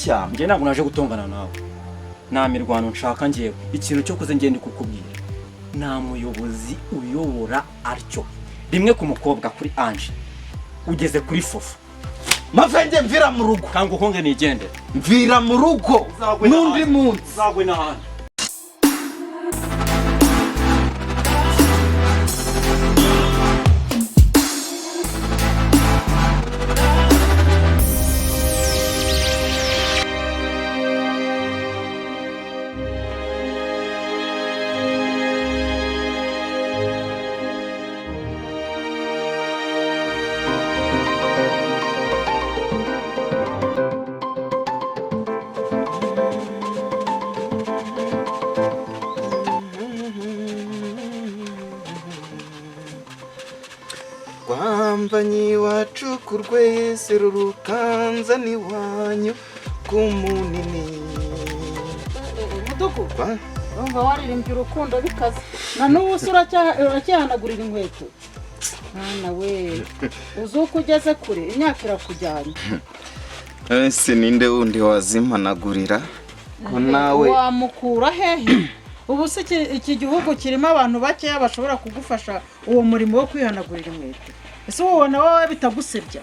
cyane nge ntabwo naje gutongana nawe nta mirwano nshaka ngewe ikintu cyo kuze ngende kukubwira nta muyobozi uyobora atyo rimwe ku mukobwa kuri Ange ugeze kuri Fufu mavenge mvira mu rugo kango honge nigende mvira mu rugo n'undi munsi zagwe n'ahandi Kwambanyi wacu kurwese rurukanza ni wanyu kumunini mudugu umva waririmbye urukundo bikaze na n'ubu uracyahanagurira inkweto mwana we uzuko ugeze kure imyaka irakujyanye ese ninde wundi wazimanagurira ko nawe wamukura hehe ubu se iki gihugu kirimo abantu bakeya bashobora kugufasha uwo murimo wo kwihanagurira inkweto ese ubona wowe bitagusebya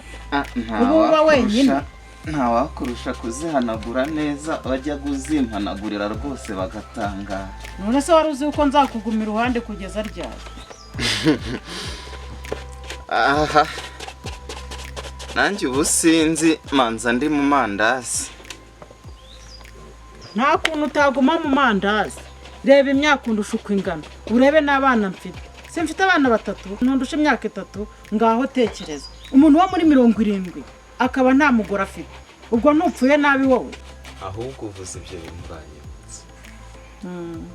ubu uba wenyine nta wakurusha kuzihanagura neza bajya kuzimpanagurira rwose bagatangara none se wari uzi uko nzakuguma iruhande kugeza ryari aha nanjye ubu sinzi manza ndi mu mandazi nta kuntu utaguma mu mandazi reba imyaka undusha uko ingana urebe n'abana mfite simfite abana 3 ntundusha imyaka 3 ngaho tekereza umuntu wo muri 70 akaba nta mugore afite ubwo ntupfuye nabi wowe ahubwo uvuze ibyo bintu banyibutse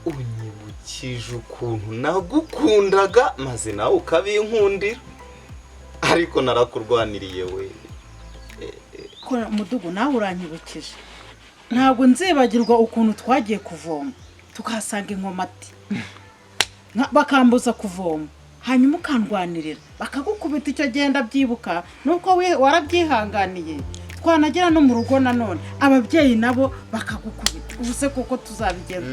unyibukije ukuntu nagukundaga maze nawe ukabinkundira ariko narakurwaniriye we ko mudugu nawe uranyibukije ntabwo nzibagirwa ukuntu twagiye kuvoma tukahasanga inkomati bakambuza kuvoma hanyuma ukandwanirira bakagukubita icyo genda byibuka nuko we warabyihanganiye twanagera no mu rugo nanone ababyeyi nabo bakagukubita ubuse kuko tuzabigeza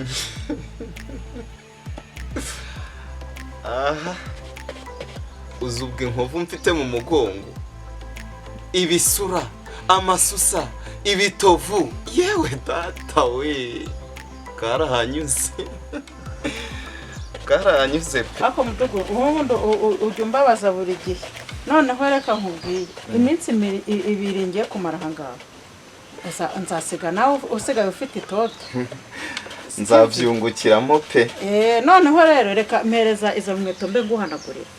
aha uzubwe inkovu mfite mu mugongo ibisura amasusa ibitovu yewe data we karahanyuze karahanyuze ako mudugu ubundi ujya umbabaza buri gihe noneho reka nkubwiye iminsi 2 ngiye kumara ahangaha nzasiga nawe usigaye ufite itoto nzavyungukiramo pe noneho rero reka mpereza izo nkweto mbe nguhanagurira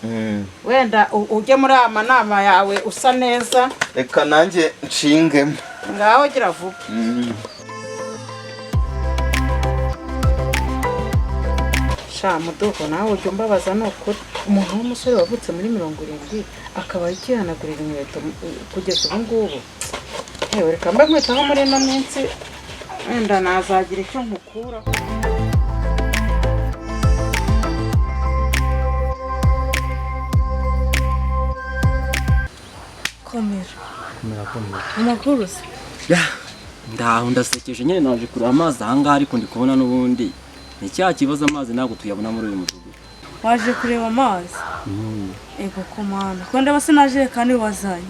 wenda ujye muri amanama yawe usa neza reka nanjye nshingemo ngaho gira vuba sha mudugu nawe ujya umbabaza nukuri umuntu w'umusore wavutse muri 70 akaba yihanagurira inkweto kugeza ubu ngubu yewe reka mbe nkwitaho muri ino minsi wenda nazagira icyo nkukura komera amakuru se ndaho ndasekeje nyine naje kureba amazi ahangaha ariko ndi kubona n'ubundi ni cya kibazo amazi ntabwo tuyabona muri uyu mudugudu waje kureba amazi ego komana ko ndaba sinaje kandi wazanye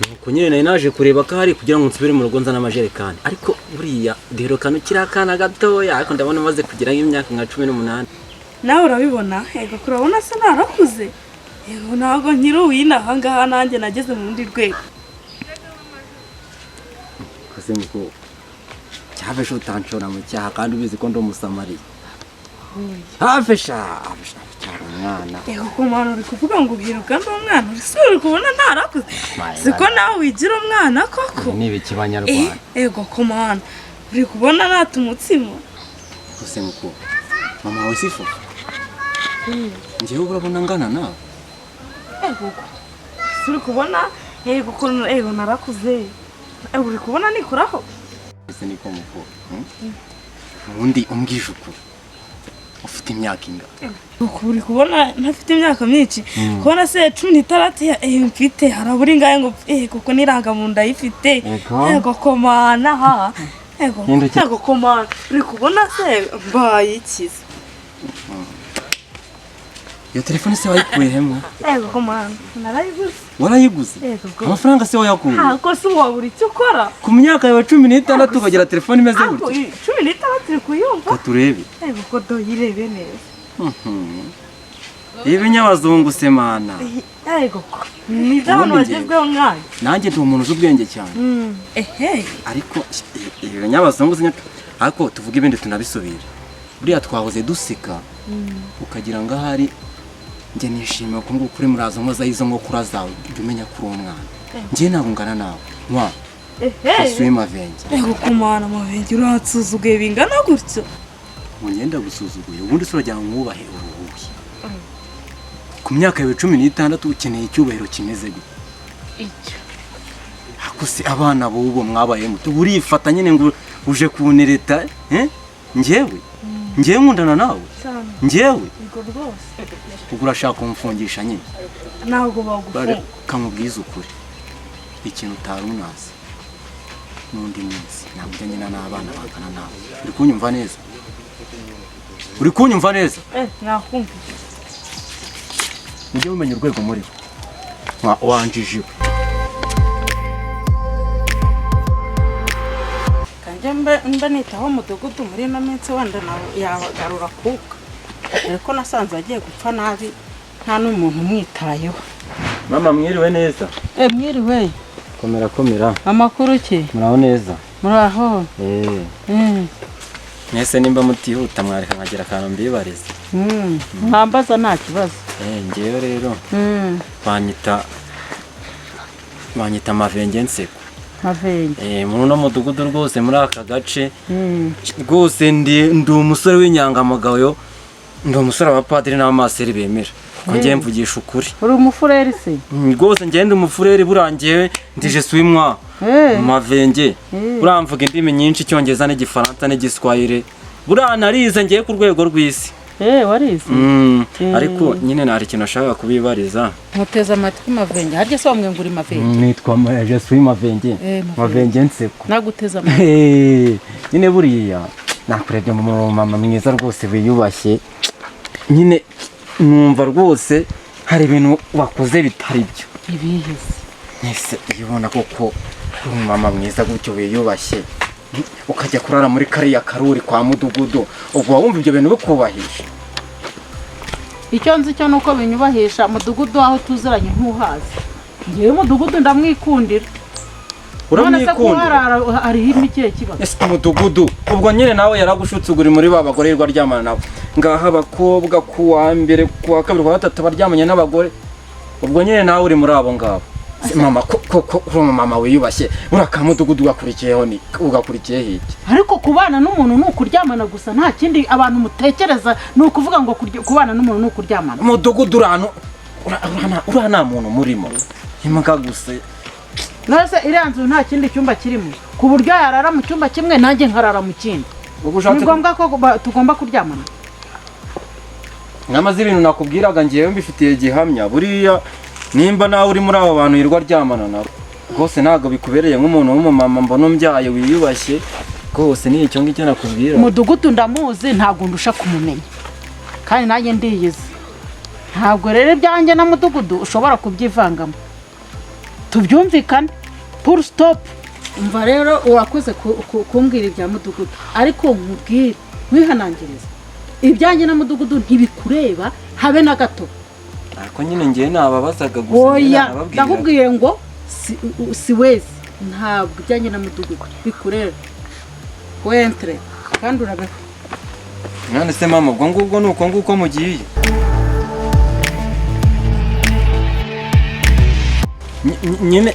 nuko nyine nari naje kureba ko hari kugira ngo nsubire mu rugo nzana amajerekani ariko buriya duherukana ukiri akana gatoya ariko ndabona umaze kugira nk'imyaka nka 18 nawe urabibona ego kurabona se narakuze ego ntabwo nkiri uwina ahangaha nanjye nageze mu rundi rwego kose muko cyavesha utanshora mu cyaha kandi ubizi ko ndo musamariya hafesha cyara umwana ego komana uri kuvuga ngo uhiruka ndo umwana uri kubona ntarakuze siko nawe wigira umwana koko nibi kibanyarwanda ego komana uri kubona natumutsimo kose muko mama we sifu ngiye urabona ngana na ego uri kubona ego kono ego narakuze uri kubona nikuraho ese niko muko undi umbwije ukuri ufite imyaka ingana? uri kubona ntafite imyaka myinshi kubona se 16 mfite harabura ingahe ngo kuko niranga mu nda yifite yego komana ha yego komana uri kubona se mbaye ikiza iyo telefone se wayikuye hemwe? yego komana narayiguze. Warayiguze? Amafaranga se wayakuye? Ntabwo se wabura icyo ukora ku myaka yawe 16 ukagira telefone imeze gutya? 16 turi kuyumva katurebe yego ko doyirebe neza ibi nyabazungu se mana yego ni hano wagezweho mwana nanjye ndi umuntu uzubwenge cyane ariko ibi nyabazungu ariko tuvuga ibindi tunabisubira buriya twahoze duseka ukagira ngo ahari njye nishimiye ko ngo kuri murazo nkoza izo nkokura zawe jya umenya kuri uwo mwana njye ntabwo ngana nawe mwa asuye Mavenge yego kumana Mavenge uratsuzuguye bingana gutyo ngenda gusuzuguye ubundi se urajya mwubahe uruhuye ku myaka yawe 16 ukeneye icyubahiro kimeze gute icyo akuse abana bobo mwabaye muto burifata nyine ngo uje kunereta njyewe nkundana nawe njyewe ugura shaka kumfungisha nyine ntabwo bagufunga kamubwiza ukuri ikintu utarunazi n'undi munsi ntabwo nyina n'abana bakana nawe uri kunyumva neza nakumva mujye mumenya urwego muri wanjije mba nitaho umudugudu muri ino minsi wenda yagarura kuka ariko nasanze agiye gupfa nabi nta n'umuntu umwitayeho. Mama mwiriwe neza? Mwiriwe. Komera. Amakuru ki? Muraho neza? Muraho. Mwese nimba mutihuta mwareka nkagira akantu mbibariza. Mwambaza nta kibazo. Ngewe rero banyita Mavenge Nseko. Mavenge. Muri no mudugudu rwose muri aka gace rwose ndi umusore w'inyangamugayo, ndi umusore wa padiri n'amaseri bemera. Ngiye mvugisha ukuri. Uri umufureri se? Rwose ngende umufureri burangiye ndije swimwa. Mavenge. Uramvuga indimi nyinshi Cyongereza n'Igifaransa n'Igiswahili. Buranarize ngiye ku rwego rw'isi. Warize? Ariko nyine nari ikintu nashaka kubibariza. Muteza amatwi Mavenge. Harya se wamwe nguri Mavenge? Nitwa Je suis Mavenge. Mavenge Nseko. Naguteza amatwi. Nyine buriya nakurebye mu mama mwiza rwose wiyubashye. Nyine numva rwose hari ibintu wakoze bitari byo. Ibihise. Nese yibona koko mama mwiza gutyo wiyubashye. Ukajya kurara muri kariya karuri kwa mudugudu ubwo wumva ibyo bintu bikubahisha. Icyo nzi cyo nuko binyubahisha mudugudu aho tuziranye ntuhazi. Ngiye mudugudu ndamwikundira. Uramwikundira? Ari imikiye kibazo. Ese mudugudu ubwo nyine nawe yaragushutse uguri muri babagore rwaryamana nabo. Ngaha abakobwa kuwa mbere kuwa kabiri kuwa gatatu baryamanye n'abagore. Ubwo nyine nawe uri muri abo ngabo. Mama koko mama wiyubashye urakamudugudu ugakurikiyeho ni ugakurikiye hiki. Ariko kubana n'umuntu nukuryamana gusa nta kindi abantu mutekereza nukuvuga ngo kubana n'umuntu nukuryamana. Mudugudu urana muntu murimo. Imbwa gusa. Nose iranzu nta kindi cyumba kirimo. Ku buryo yarara mu cyumba kimwe nanjye nkarara mu kindi. Ni ngombwa ko tugomba kuryamana. Namaze ibintu nakubwiraga ngiye mbifitiye gihamya buriya nimba nawe uri muri abo bantu yirwa ryamana nabo rwose ntago bikubereye nk'umuntu w'umumama mbona umbyaye wiyubashye rwose ni icyo ngicyo nakubwira. Mudugudu ndamuzi ntago ndusha kumumenya kandi nanjye ndiyizi ntabwo rero ibyanjye na mudugudu ushobora kubyivangamo tubyumvikane full stop. Umva rero urakoze kumbwira ibya mudugudu ariko nkubwire wihanangiriza ibyanjye na mudugudu ntibikureba habe na gato. Ariko nyine ngiye nababazaga gusa oya ndakubwiye ngo si wese ntabwo ibyanjye na mudugudu bikureba wentre kandi urabeho. None se mama ubwo ngubwo nuko nguko mugiye nyine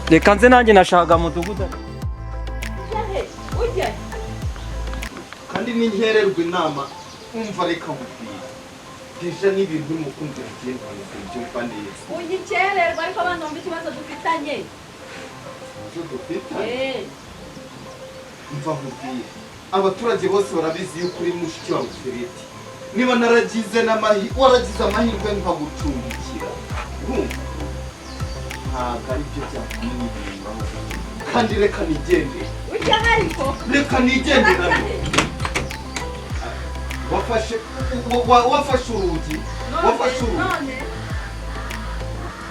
reka nze nanjye nashaka mudugudu kandi n'inkererwa inama umva reka mubwira deja n'ibintu mukunzi bigiye byumva neza unyikererwa ariko abantu mbi kibazo dufitanye mva mubwira abaturage bose barabizi yuko uri mushiki wawe Fereti. Niba waragize amahirwe nkagucumbikira urumva ntabwo ari byo byakumwibimbaho kandi reka nigendere ujya ariko reka nigendere wafashe urugi none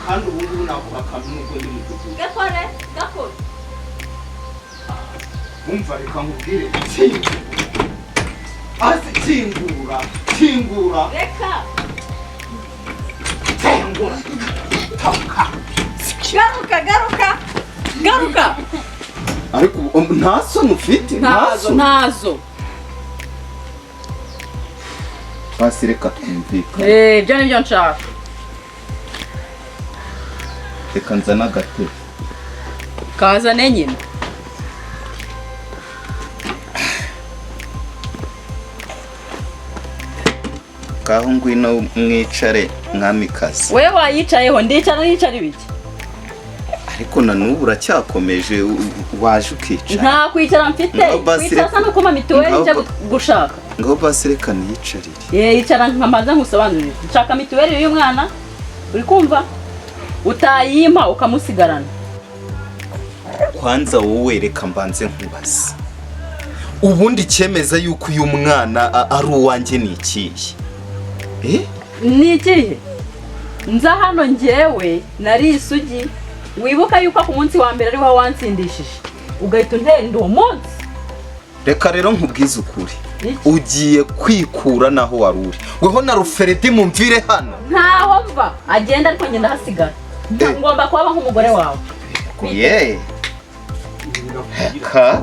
kandi ubu ngubu nakora akantu nubwo ndi mudugudu gakore wumva reka nkubwire kingura reka garuka ariko nta soni ufite ntazo basi reka twumvikane ibyo nibyo nshaka reka nzana agatebe kazane nyine ngaho ngwino mwicare mwamikazi wewe wayicayeho ndicara nicara ibiki ariko na n'ubu uracyakomeje waje ukicara nta kwicara mfite kwicara sa nuko mituweli nje gushaka ngaho basi reka niyicarire yicara nkamaze nkusobanurire nshaka mituweli y'uyu mwana uri kumva utayimpa ukamusigarana kwanza wowe reka mbanze nkubaze ubundi cyemeza yuko uyu mwana ari uwanjye ni ikihe ni ikihe nza hano njyewe nari isugi wibuka yuko ku munsi wa mbere ariho wansindishije ugahita untera uwo munsi reka rero nkubwize ukuri ugiye kwikura naho wari uri weho na Ruferedi mumvire hano ntaho mva agenda ariko ngenda hasigara ngomba kuba nk'umugore wawe ye ka